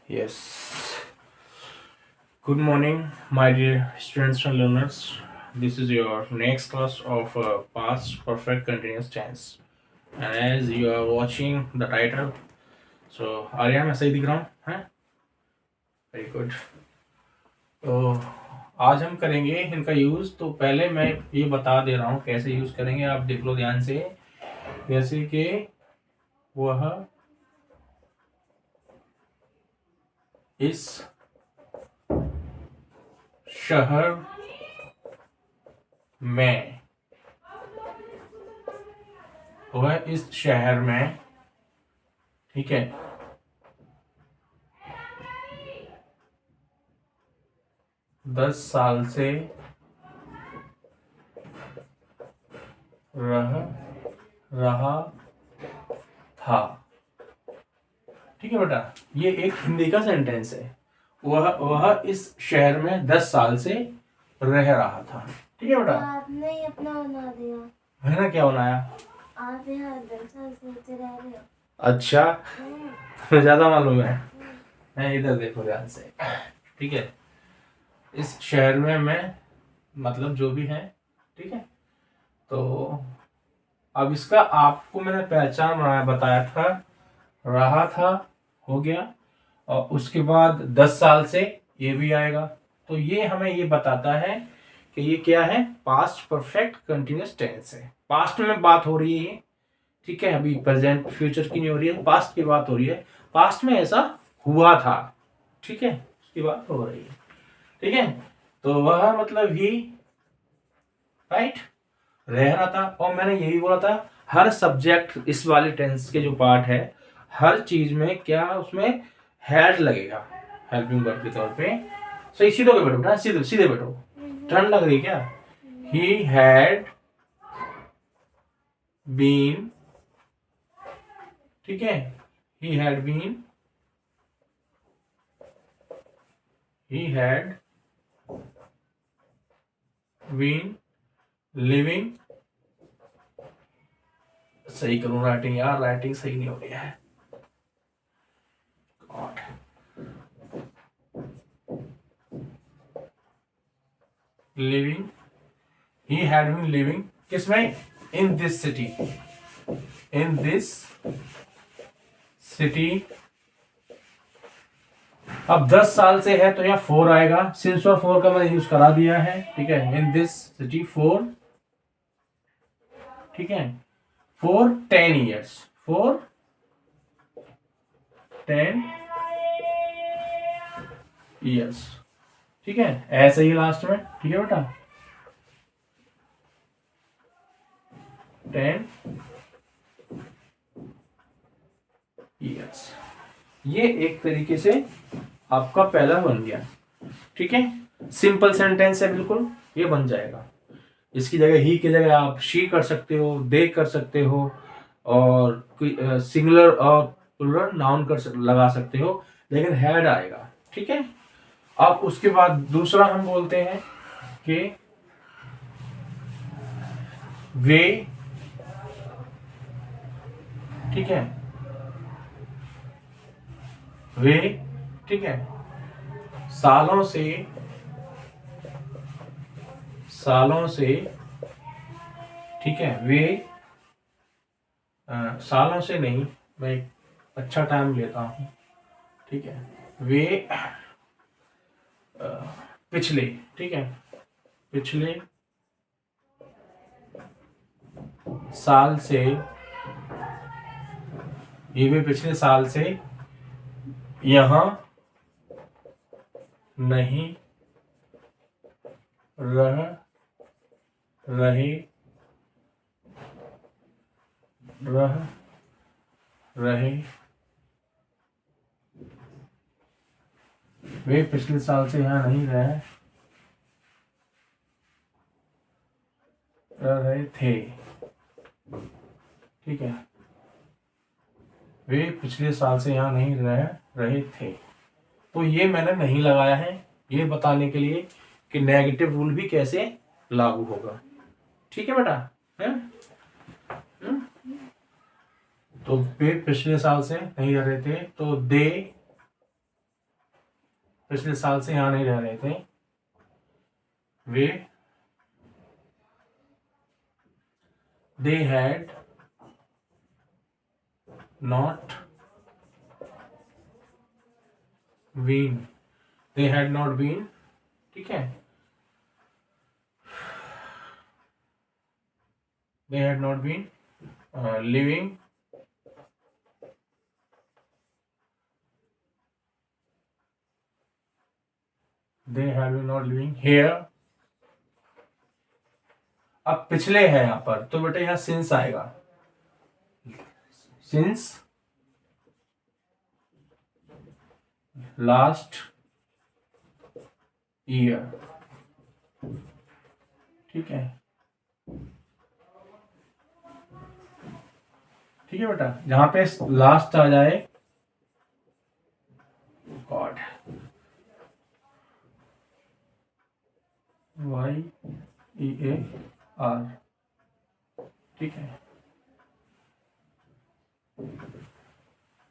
Yes. Good morning, my dear students and learners. This is your next class of past perfect continuous tense. And as you are watching the title, so Arya मैं सही दिख रहा हूँ हैं? Very good. तो आज हम करेंगे इनका यूज़. तो पहले मैं ये बता दे रहा हूँ कैसे यूज़ करेंगे. आप देख लो ध्यान से. जैसे कि वह इस शहर में, वह इस शहर में, ठीक है, 10 साल से रह रहा था. ठीक है बेटा, ये एक हिंदी का सेंटेंस है. वह इस शहर में 10 साल से रह रहा था. ठीक है बेटा. आपने ही अपना बना दिया. मैंने क्या बनाया? आप यहाँ 10 साल से रह रहे हो. अच्छा, तो ज्यादा मालूम है. मैं इधर देखो ध्यान से. ठीक है, इस शहर में मैं मतलब जो भी है. ठीक है, तो अब इसका आपको मैंने पहचान बताया था. रहा था हो गया, और उसके बाद 10 साल से ये भी आएगा. तो ये हमें ये बताता है कि ये क्या है, पास्ट परफेक्ट कंटिन्यूअस टेंस है. पास्ट में बात हो रही है. ठीक है, अभी प्रेजेंट फ्यूचर की नहीं हो रही है, पास्ट की बात हो रही है. पास्ट में ऐसा हुआ था. ठीक है, उसकी बात हो रही है. ठीक है, तो वह मतलब ही राइट रह रहा था. और मैंने यही बोला था, हर सब्जेक्ट इस वाले टेंस के जो पार्ट है, हर चीज में क्या उसमें हैड लगेगा हेल्पिंग वर्ब के तौर पे. सही सीधे बैठो बेटा, सीधे सीधे बैठो. ठंड लग रही क्या? He had been. ठीक है, he had been, he had been living. सही करूँ राइटिंग यार, राइटिंग सही नहीं हो रही है. God. Living, he had been living किसमें? In this city. In this city. अब 10 साल से है तो यहाँ 4 आएगा. सिंस और 4 का मैंने यूज करा दिया है. ठीक है, इन दिस सिटी 4. ठीक है, for 10 years. for 10 years. ठीक है, ऐसे ही लास्ट में. ठीक है बेटा, 10 years. ये एक तरीके से आपका पहला बन गया. ठीक है, सिंपल सेंटेंस है बिल्कुल, ये बन जाएगा. इसकी जगह ही की जगह आप शी कर सकते हो, दे कर सकते हो, और सिंगुलर और प्लूरल नाउन लगा सकते हो, लेकिन हैड आएगा. ठीक है, अब उसके बाद दूसरा हम बोलते हैं कि वे. ठीक है, वे. ठीक है, सालों से ठीक है, वे सालों से नहीं, मैं एक अच्छा टाइम लेता हूं. ठीक है, वे पिछले. ठीक है, पिछले साल से, ये भी पिछले साल से यहां नहीं रह रहे. वे पिछले साल से यहाँ नहीं रहे थे. ठीक है, वे पिछले साल से यहाँ नहीं रहे थे. तो ये मैंने नहीं लगाया है, ये बताने के लिए कि नेगेटिव रूल भी कैसे लागू होगा. ठीक है बेटा, है? तो वे पिछले साल से नहीं रह रहे थे, तो दे पिछले साल से यहाँ नहीं रह रहे थे, वे they had not been, they had not been, ठीक है, they had not been living they had been not living here। अब पिछले है यहाँ पर, तो बेटा यहाँ सिंस आएगा, सिंस लास्ट ईयर, ठीक है, ठीक है बेटा। जहां पे लास्ट आ जाए, गॉड, YEAR, ठीक है,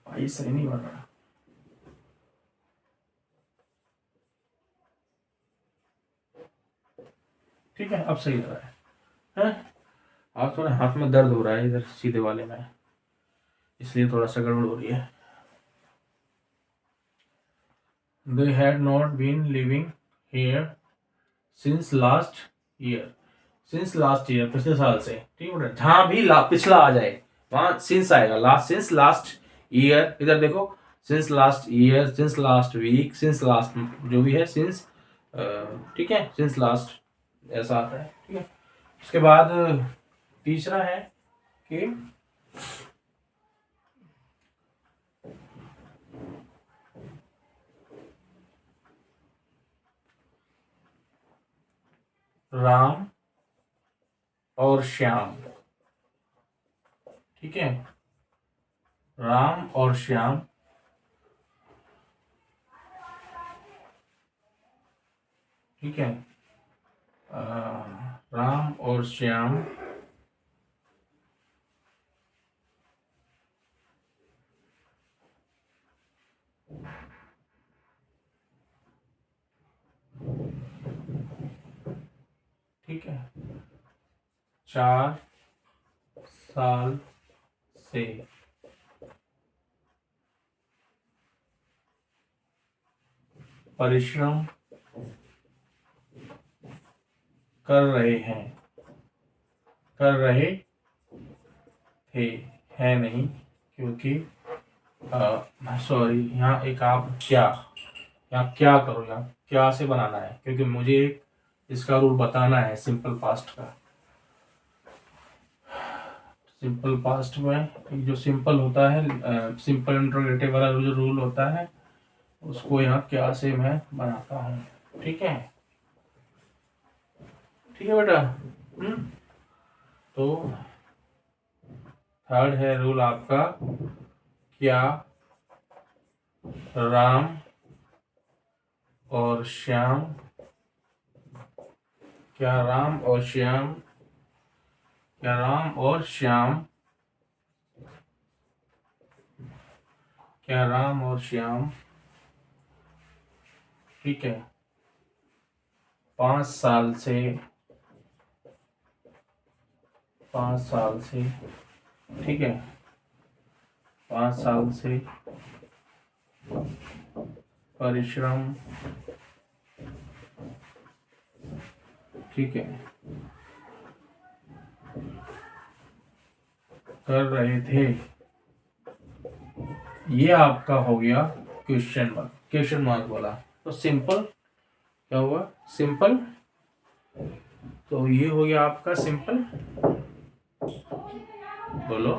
भाई सही नहीं बन रहा, ठीक है, अब सही लग रहा है? आप थोड़ा हाथ में दर्द हो रहा है इधर सीधे वाले में, इसलिए थोड़ा सा गड़बड़ हो रही है। They had not been living here since last year, since last year, पिछले साल से, ठीक है बेटा। जहां भी पिछला आ जाए वहां सिंस आएगा, लास्ट, सिंस लास्ट ईयर, इधर देखो, since last year, since last week, since last जो भी है, सिंस, ठीक है, सिंस लास्ट ऐसा आता है, ठीक है। उसके बाद तीसरा है कि राम और श्याम, ठीक है, राम और श्याम, ठीक है, राम और श्याम ठीक है, 4 साल से परिश्रम कर रहे हैं, कर रहे थे, है नहीं, क्योंकि सॉरी, यहाँ एक आप क्या, यहाँ क्या करो, यहाँ क्या से बनाना है, क्योंकि मुझे इसका रूल बताना है सिंपल पास्ट का। सिंपल पास्ट में जो सिंपल होता है, सिंपल इंट्रोगेटिव वाला जो रूल होता है, उसको यहाँ क्या से मैं बनाता हूँ, ठीक है, ठीक है बेटा। तो थर्ड है रूल आपका, क्या राम और श्याम, क्या राम और श्याम, क्या राम और श्याम, क्या राम और श्याम, ठीक है, 5 साल से, 5 साल से, ठीक है, 5 साल से परिश्रम, ठीक है, कर रहे थे। ये आपका हो गया क्वेश्चन मार्क, क्वेश्चन मार्क वाला। तो सिंपल क्या हुआ, सिंपल, तो ये हो गया आपका सिंपल, बोलो,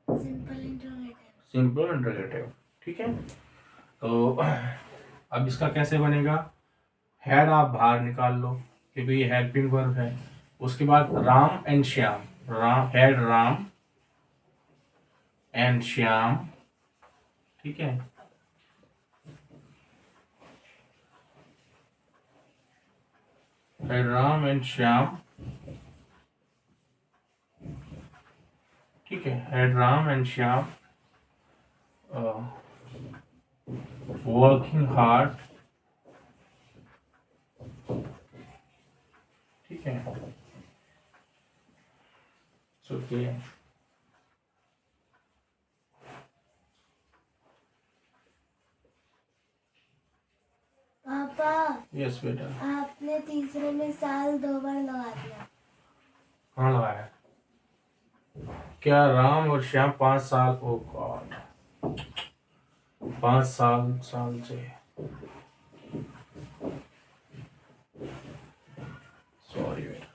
सिंपल इंट्रोगेटिव, ठीक है। तो अब इसका कैसे बनेगा, हेड आप बाहर निकाल लो क्योंकि ये हेल्पिंग वर्ब है। उसके बाद Ram and Shyam, Ram, head Ram and Shyam, ठीक है, हेड राम एंड श्याम, ठीक है, head Ram and Shyam, working hard, ठीक है, ओके। पापा यस बेटा। आपने तीसरे में साल 2 बार लगा दिया। कहाँ लगाया? क्या राम और श्याम 5 साल, ओ गॉड, 5 साल से, सॉरी बेटा।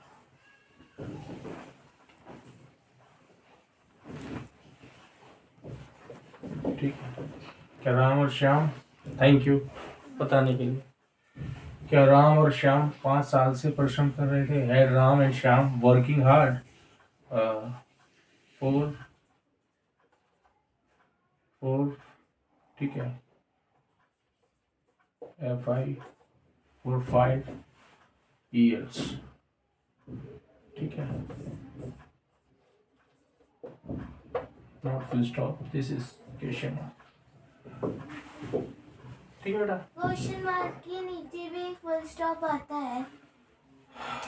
ठीक है। क्या राम और श्याम, थैंक यू बताने के लिए। क्या राम और श्याम 5 साल से परिश्रम कर रहे थे? है Ram and Shyam working hard for ठीक है, for 5 years, ठीक है, not full stop, this is question mark, ठीक है बेटा। क्वेश्चन मार्क के नीचे भी फुल स्टॉप आता है,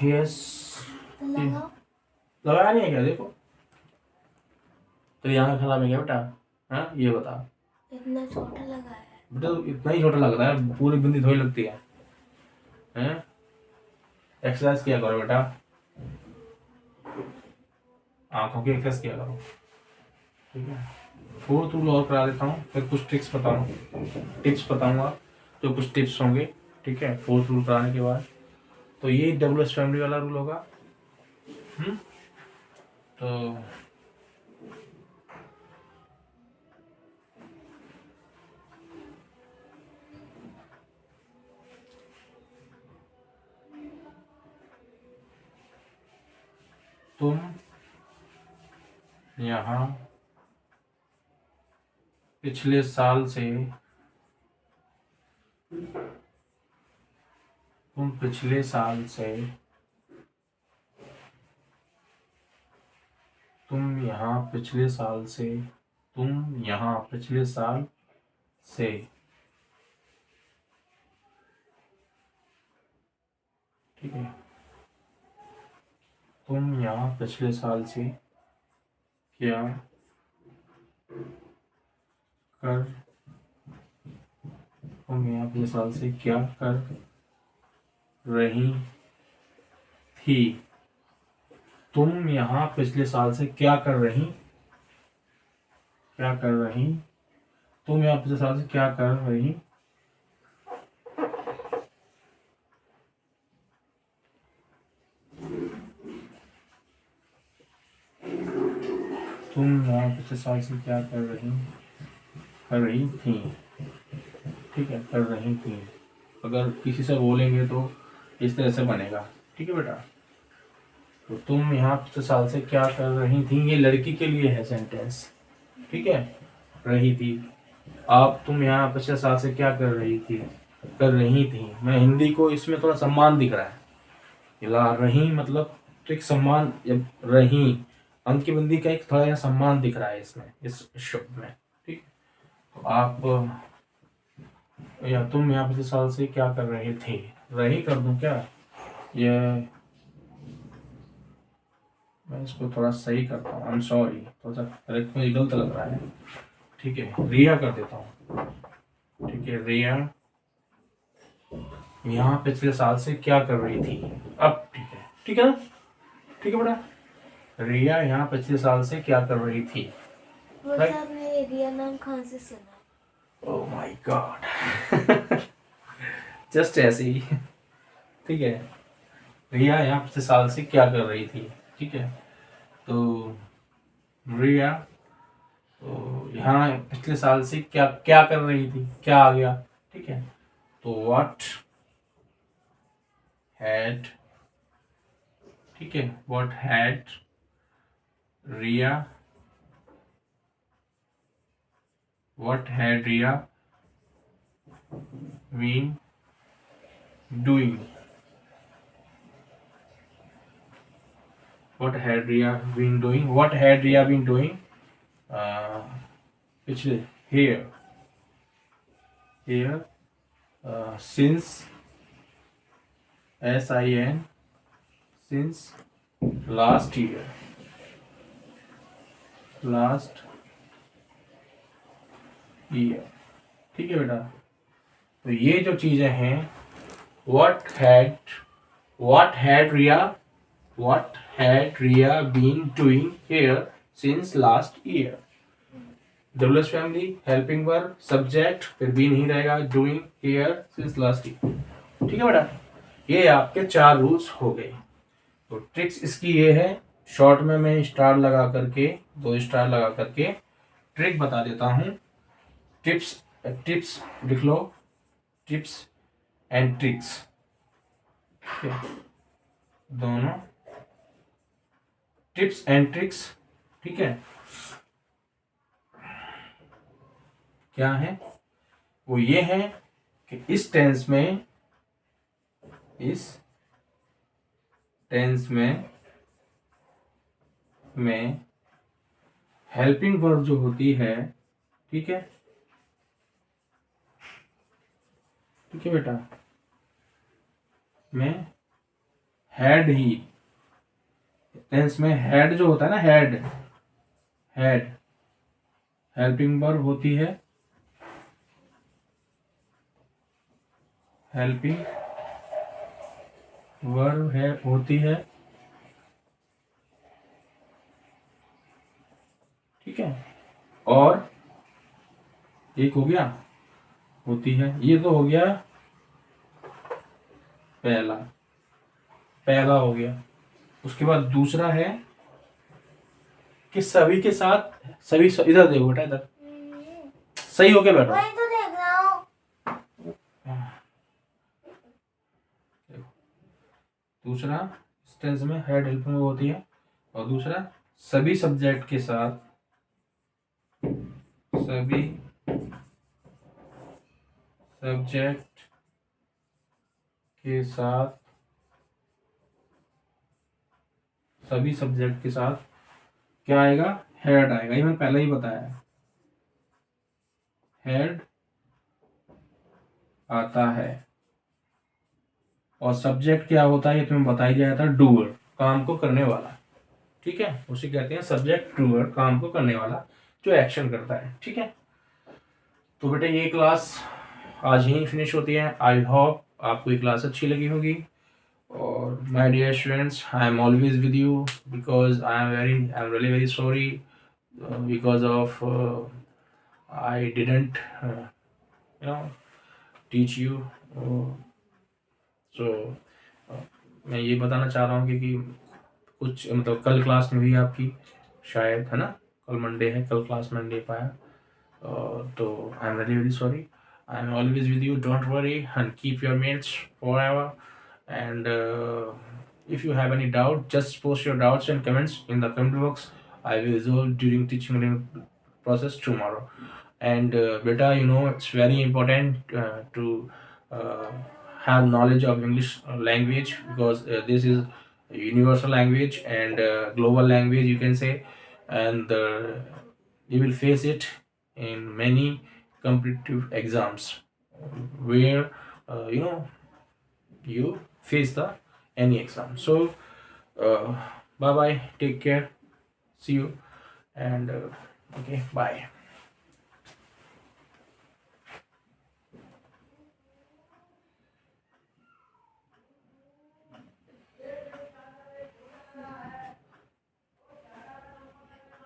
यस, तो लगाओ। लगाया नहीं है क्या? देखो तो यहाँ खराब है क्या बेटा? हाँ ये बता इतना छोटा लगाया है। बेटा, तो इतना ही छोटा लगता है, पूरी बिंदी थोड़ी लगती है, हैं? एक्सरसाइज किया करो बेटा, आंखों की एक्सरसाइज किया करो, ठीक है। 4th रूल और करा देता हूँ, फिर कुछ टिप्स बताऊंगा, जो कुछ टिप्स होंगे, ठीक है, 4th रूल कराने के बाद। तो ये डब्ल्यूएस फैमिली वाला रूल होगा। तो तुम यहाँ पिछले साल से तुम पिछले साल से तुम यहाँ पिछले साल से ठीक है, तुम यहाँ पिछले साल से क्या कर तुम यहाँ पिछले साल से क्या कर रही थी? तुम यहाँ पिछले साल से क्या कर रही तुम यहाँ पिछले साल से क्या कर रही तुम यहाँ पिछले साल से क्या कर रही थी, ठीक है, कर रही थी। अगर किसी से बोलेंगे तो इस तरह से बनेगा, ठीक है बेटा। तो तुम यहाँ पिछले साल से क्या कर रही थी, ये लड़की के लिए है सेंटेंस, ठीक है, रही थी। आप तुम यहाँ पिछले साल से क्या कर रही थी। मैं हिंदी को, इसमें थोड़ा सम्मान दिख रहा है, ला रही मतलब तो एक सम्मान, जब रही अंक की बिंदी का एक थोड़ा सा सम्मान दिख रहा है इसमें, इस शब्द में, ठीक। तो आप या तुम यहाँ पिछले साल से क्या कर रहे थे, रही कर दूं क्या? ये मैं इसको थोड़ा सही करता हूँ, आई एम सॉरी, थोड़ा सा करेक्ट मुझे गलत लग रहा है, ठीक है, रिया कर देता हूँ, ठीक है। रिया यहाँ पिछले साल से क्या कर रही थी, अब ठीक है ना, ठीक है बेटा। रिया यहाँ पिछले साल से क्या कर रही थी, वो Right. साहब ने रिया नाम कहाँ से सुना? ओह माय गॉड, जस्ट ऐसे ही, ठीक है। रिया यहाँ पिछले साल से क्या कर रही थी, ठीक है। तो रिया तो यहाँ पिछले साल से क्या क्या कर रही थी, क्या आ गया, ठीक है। तो व्हाट हैड, ठीक है, what had Riya been doing, what had Riya been doing पिछले here here since SIN since last year ठीक है बेटा। तो ये जो चीजें हैं what had Riya been doing here since last year? WS family, helping verb, subject, फिर बी नहीं रहेगा, doing here since last year. ठीक है बेटा, ये आपके 4 रूल्स हो गए। तो ट्रिक्स इसकी ये है, शॉर्ट में मैं स्टार लगा करके 2 स्टार लगा करके ट्रिक बता देता हूँ। टिप्स लिख लो, टिप्स एंड ट्रिक्स, दोनों टिप्स एंड ट्रिक्स। ठीक है, क्या है वो? ये है कि इस टेंस में हेल्पिंग वर्ब जो होती है, ठीक है बेटा, में हैड ही, टेंस में हैड जो होता है ना, हैड हेल्पिंग वर्ब होती है, हेल्पिंग वर्ब होती है। ठीक है, और एक हो गया होती है, ये तो हो गया पहला हो गया। उसके बाद दूसरा है कि सभी के साथ, सभी इधर देखो बेटा, इधर सही हो गया बेटा, वही तो देख रहा हूँ। दूसरा इस टेंस में हेड हेल्पिंग होती है, और दूसरा सभी सब्जेक्ट के साथ, सभी सब्जेक्ट के साथ, सभी सब्जेक्ट के साथ क्या आएगा? हेड आएगा। ये मैंने पहले ही बताया, हेड आता है। और सब्जेक्ट क्या होता है ये तुम्हें बता ही दिया था, डूअर, काम को करने वाला। ठीक है, उसे कहते हैं सब्जेक्ट, डूअर, काम को करने वाला जो एक्शन करता है। ठीक है, तो बेटे ये क्लास आज ही फिनिश होती है। आई होप आपको ये क्लास अच्छी लगी होगी। और my dear students, I am always with you because I am really very sorry because of I didn't teach you. So मैं ये बताना चाह रहा हूँ कि कुछ मतलब कल क्लास नहीं हुई आपकी शायद, है ना, कल मंडे है, कल क्लास में नहीं पाया, तो I am really very sorry. I am always with you, don't worry and keep your mates forever. And if you have any doubt, just post your doubts and comments in the comment box. I will resolve during teaching learning process tomorrow. And beta, you know, it's very important to have knowledge of English language, because this is a universal language and global language, you can say, and you will face it in many competitive exams where you face the any exam. So bye bye, take care, see you, and okay, bye.